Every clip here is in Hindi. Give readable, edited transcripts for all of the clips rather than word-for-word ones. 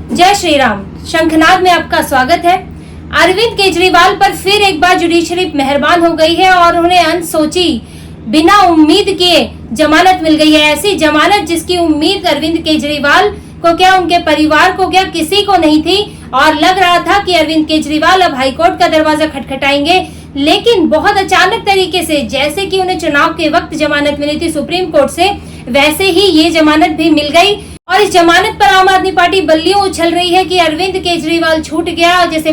जय श्री राम। शंखनाद में आपका स्वागत है। अरविंद केजरीवाल पर फिर एक बार जुडिशरी मेहरबान हो गई है और उन्हें अनसोची बिना उम्मीद किए जमानत मिल गई है। ऐसी जमानत जिसकी उम्मीद अरविंद केजरीवाल को क्या, उनके परिवार को क्या, किसी को नहीं थी। और लग रहा था कि अरविंद केजरीवाल अब हाईकोर्ट का दरवाजा खटखटाएंगे, लेकिन बहुत अचानक तरीके से, जैसे कि उन्हें चुनाव के वक्त जमानत मिली थी सुप्रीम कोर्ट से, वैसे ही ये जमानत भी मिल गई। और इस जमानत पर आम आदमी पार्टी बल्लियों उछल रही है कि अरविंद केजरीवाल छूट गया, जैसे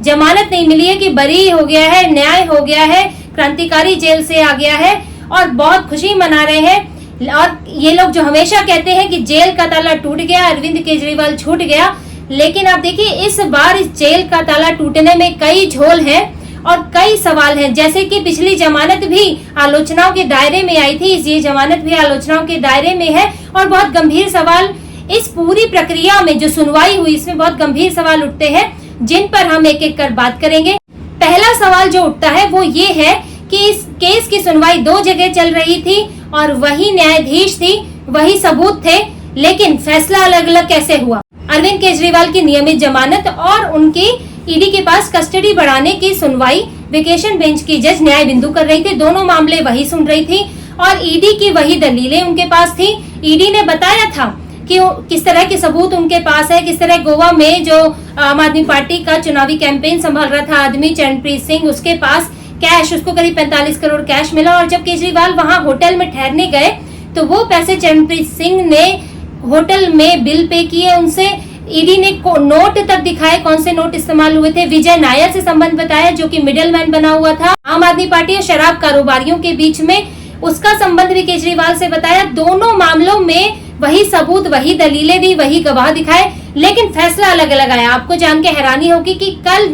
जमानत नहीं मिली है कि बरी हो गया है, न्याय हो गया है, क्रांतिकारी जेल से आ गया है और बहुत खुशी मना रहे हैं। और ये लोग जो हमेशा कहते हैं कि जेल का ताला टूट गया, अरविंद केजरीवाल छूट गया, लेकिन आप देखिए इस बार इस जेल का ताला टूटने में कई झोल हैं और कई सवाल हैं। जैसे कि पिछली जमानत भी आलोचनाओं के दायरे में आई थी, ये जमानत भी आलोचनाओं के दायरे में है और बहुत गंभीर सवाल इस पूरी प्रक्रिया में जो सुनवाई हुई, इसमें बहुत गंभीर सवाल उठते हैं, जिन पर हम एक एक कर बात करेंगे। पहला सवाल जो उठता है वो ये है कि इस केस की सुनवाई दो जगह चल रही थी और वही न्यायाधीश थी, वही सबूत थे, लेकिन फैसला अलग अलग कैसे हुआ। अरविंद केजरीवाल की नियमित जमानत और उनकी ईडी के पास कस्टडी बढ़ाने की सुनवाई वेकेशन बेंच की जज न्याय बिंदु कर रही थी। दोनों मामले वही सुन रही थी और ईडी की वही दलीलें उनके पास थी। ईडी ने बताया था कि किस तरह के सबूत उनके पास है, किस तरह गोवा में जो आम आदमी पार्टी का चुनावी कैंपेन संभाल रहा था आदमी चरणप्रीत सिंह, उसके पास कैश, उसको करीब 45 करोड़ कैश मिला। और जब केजरीवाल वहां होटल में ठहरने गए तो वो पैसे चरणप्रीत सिंह ने होटल में बिल पे किए उनसे। ईडी ने नोट तक दिखाए, कौन से नोट इस्तेमाल हुए थे। विजय नायर से संबंध बताया जो कि मिडिल मैन बना हुआ था आम आदमी पार्टी और शराब कारोबारियों के बीच में, उसका संबंध भी केजरीवाल से बताया। दोनों मामलों में वही सबूत, वही दलीलें दी, वही गवाह दिखाए, लेकिन फैसला अलग अलग आया। आपको जान के हैरानी होगी कि कल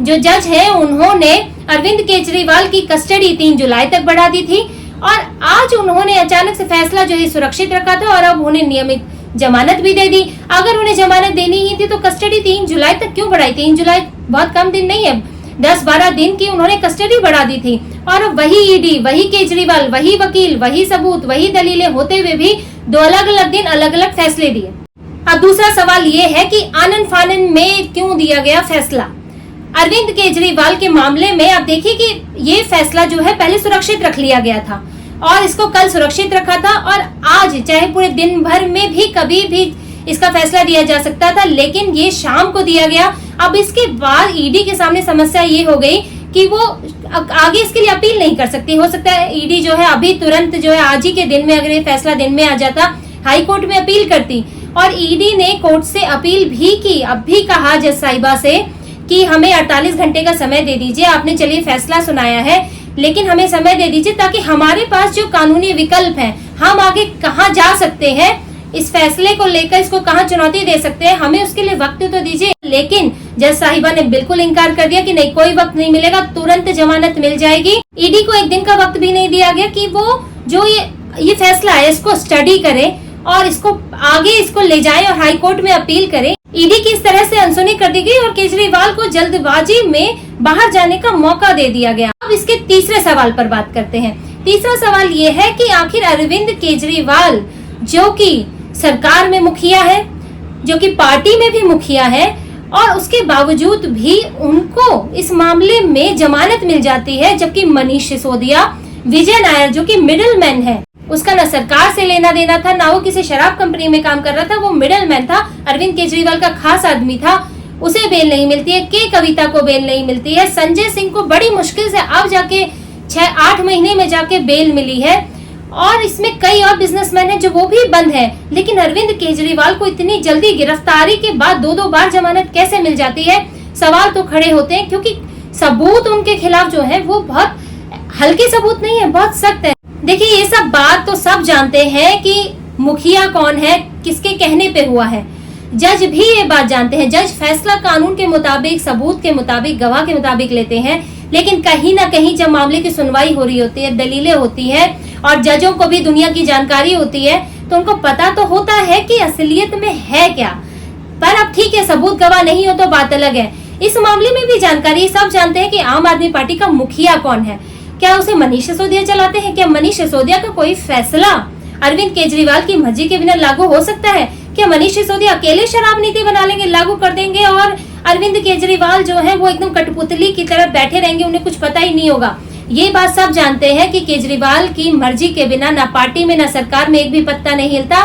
जो जज है उन्होंने अरविंद केजरीवाल की कस्टडी 3 जुलाई तक बढ़ा दी थी और आज उन्होंने अचानक से फैसला जो है सुरक्षित रखा था और अब उन्हें नियमित जमानत भी दे दी। अगर उन्हें जमानत देनी ही थी तो कस्टडी 3 जुलाई तक क्यों बढ़ाई? 3 जुलाई बहुत कम दिन नहीं है, 10-12 दिन की उन्होंने कस्टडी बढ़ा दी थी। और वही ईडी, वही केजरीवाल, वही वकील, वही सबूत, वही दलीलें होते हुए भी 2 अलग अलग दिन अलग अलग फैसले दिए। अब दूसरा सवाल ये है कि आनन फानन में क्यों दिया गया फैसला। अरविंद केजरीवाल के मामले में आप देखिए कि ये फैसला जो है पहले सुरक्षित रख लिया गया था और इसको कल सुरक्षित रखा था और आज चाहे पूरे दिन भर में भी कभी भी इसका फैसला दिया जा सकता था, लेकिन ये शाम को दिया गया। अब इसके बाद ईडी के सामने समस्या ये हो गई कि वो आगे इसके लिए अपील नहीं कर सकती। हो सकता है ईडी जो है अभी तुरंत जो है आज ही के दिन में, अगर ये फैसला दिन में आ जाता, हाई कोर्ट में अपील करती। और ईडी ने कोर्ट से अपील भी की, अब भी कहा जज साहिबा से कि हमें 48 घंटे का समय दे दीजिए, आपने चलिए फैसला सुनाया है लेकिन हमें समय दे दीजिए ताकि हमारे पास जो कानूनी विकल्प हैं, हम आगे कहाँ जा सकते हैं, इस फैसले को लेकर इसको कहाँ चुनौती दे सकते हैं, हमें उसके लिए वक्त तो दीजिए। लेकिन जज साहिबा ने बिल्कुल इनकार कर दिया कि नहीं, कोई वक्त नहीं मिलेगा, तुरंत जमानत मिल जाएगी। ईडी को एक दिन का वक्त भी नहीं दिया गया कि वो जो ये फैसला है इसको स्टडी करें और इसको आगे इसको ले जाए और हाई कोर्ट में अपील करें। ईडी की इस तरह से अनसुनी कर दी गई और केजरीवाल को जल्दबाजी में बाहर जाने का मौका दे दिया गया। अब इसके तीसरे सवाल पर बात करते हैं। तीसरा सवाल ये है कि आखिर अरविंद केजरीवाल जो कि सरकार में मुखिया है, जो कि पार्टी में भी मुखिया है, और उसके बावजूद भी उनको इस मामले में जमानत मिल जाती है, जबकि मनीष सिसोदिया, विजय नायर जो कि मिडिल मैन है, उसका न सरकार से लेना देना था, ना वो किसी शराब कंपनी में काम कर रहा था, वो मिडिल मैन था, अरविंद केजरीवाल का खास आदमी था, उसे बेल नहीं मिलती है। के कविता को बेल नहीं मिलती है। संजय सिंह को बड़ी मुश्किल से अब जाके 6-8 महीने में जाके बेल मिली है और इसमें कई और बिजनेसमैन हैं जो वो भी बंद है। लेकिन अरविंद केजरीवाल को इतनी जल्दी गिरफ्तारी के बाद 2-2 बार जमानत कैसे मिल जाती है? सवाल तो खड़े होते हैं, क्योंकि सबूत उनके खिलाफ जो है वो बहुत हल्के सबूत नहीं है, बहुत सख्त है। देखिए, ये सब बात तो सब जानते हैं कि मुखिया कौन है, किसके कहने पे हुआ है। जज भी ये बात जानते हैं। जज फैसला कानून के मुताबिक, सबूत के मुताबिक, गवाह के मुताबिक लेते हैं, लेकिन कहीं ना कहीं जब मामले की सुनवाई हो रही होती है, दलीलें होती है और जजों को भी दुनिया की जानकारी होती है, तो उनको पता तो होता है कि असलियत में है क्या। पर अब ठीक है, सबूत गवाह नहीं हो तो बात अलग है। इस मामले में भी जानकारी सब जानते हैं कि आम आदमी पार्टी का मुखिया कौन है। क्या उसे मनीष सिसोदिया चलाते हैं? क्या मनीष सिसोदिया का कोई फैसला अरविंद केजरीवाल की मर्जी के बिना लागू हो सकता है? क्या मनीष सिसोदिया अकेले शराब नीति बना लेंगे, लागू कर देंगे और अरविंद केजरीवाल जो है वो एकदम कठपुतली की तरह बैठे रहेंगे, उन्हें कुछ पता ही नहीं होगा। ये बात सब जानते हैं कि केजरीवाल की मर्जी के बिना ना पार्टी में ना सरकार में एक भी पत्ता नहीं हिलता।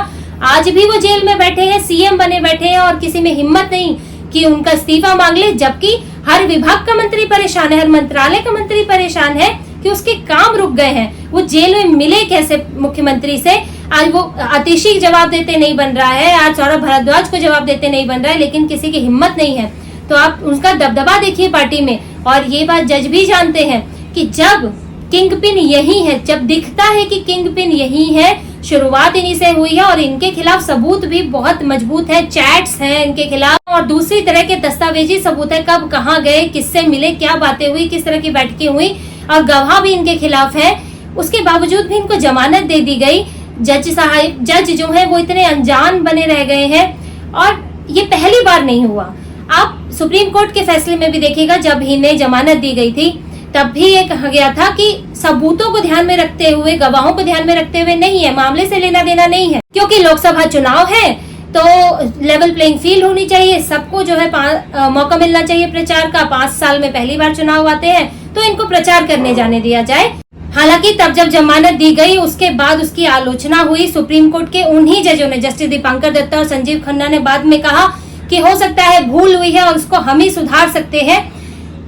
आज भी वो जेल में बैठे हैं, सीएम बने बैठे हैं और किसी में हिम्मत नहीं कि उनका इस्तीफा मांग ले, जबकि हर विभाग का मंत्री परेशान है, हर मंत्रालय का मंत्री परेशान है कि उसके काम रुक गए हैं। वो जेल में मिले कैसे मुख्यमंत्री से? आज वो आतिशी जवाब देते नहीं बन रहा है, आज सौरभ भारद्वाज को जवाब देते नहीं बन रहा है, लेकिन किसी की हिम्मत नहीं है। तो आप उनका दबदबा देखिए पार्टी में। और ये बात जज भी जानते हैं कि जब किंग पिन यही है, जब दिखता है कि किंग पिन यही है, शुरुआत इन्हीं से हुई है और इनके खिलाफ सबूत भी बहुत मजबूत है, चैट्स हैं इनके खिलाफ और दूसरी तरह के दस्तावेजी सबूत है, कब कहाँ गए, किससे मिले, क्या बातें हुई, किस तरह की बैठकें हुई और गवाह भी इनके खिलाफ है। उसके बावजूद भी इनको जमानत दे दी गई। जज जो है वो इतने अनजान बने रह गए हैं और ये पहली बार नहीं हुआ। आप सुप्रीम कोर्ट के फैसले में भी देखिएगा, जब इन्हें जमानत दी गई थी तब भी ये कहा गया था कि सबूतों को ध्यान में रखते हुए, गवाहों को ध्यान में रखते हुए नहीं है, मामले से लेना देना नहीं है, क्योंकि लोकसभा चुनाव है तो लेवल प्लेइंग फील्ड होनी चाहिए, सबको जो है मौका मिलना चाहिए प्रचार का। 5 साल में पहली बार चुनाव आते हैं तो इनको प्रचार करने जाने दिया जाए। हालांकि तब जब जमानत दी गई उसके बाद उसकी आलोचना हुई सुप्रीम कोर्ट के उन्हीं जजों ने, जस्टिस दीपांकर दत्ता और संजीव खन्ना ने बाद में कहा कि हो सकता है भूल हुई है और उसको हम ही सुधार सकते हैं।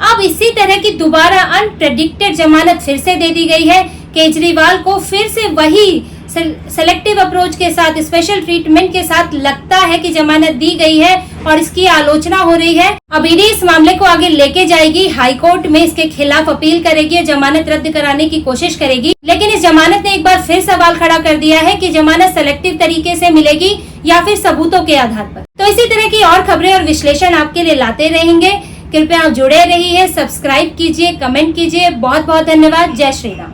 अब इसी तरह की दोबारा अनप्रेडिक्टेड जमानत फिर से दे दी गई है। केजरीवाल को फिर से वही सेलेक्टिव अप्रोच के साथ, स्पेशल ट्रीटमेंट के साथ लगता है कि जमानत दी गई है और इसकी आलोचना हो रही है। अब ईडी इस मामले को आगे लेके जाएगी, हाई कोर्ट में इसके खिलाफ अपील करेगी और जमानत रद्द कराने की कोशिश करेगी। लेकिन इस जमानत ने एक बार फिर सवाल खड़ा कर दिया है कि जमानत सेलेक्टिव तरीके से मिलेगी या फिर सबूतों के आधार पर। तो इसी तरह की और खबरें और विश्लेषण आपके लिए लाते रहेंगे। कृपया जुड़े रहिए, सब्सक्राइब कीजिए, कमेंट कीजिए। बहुत बहुत धन्यवाद। जय श्री राम।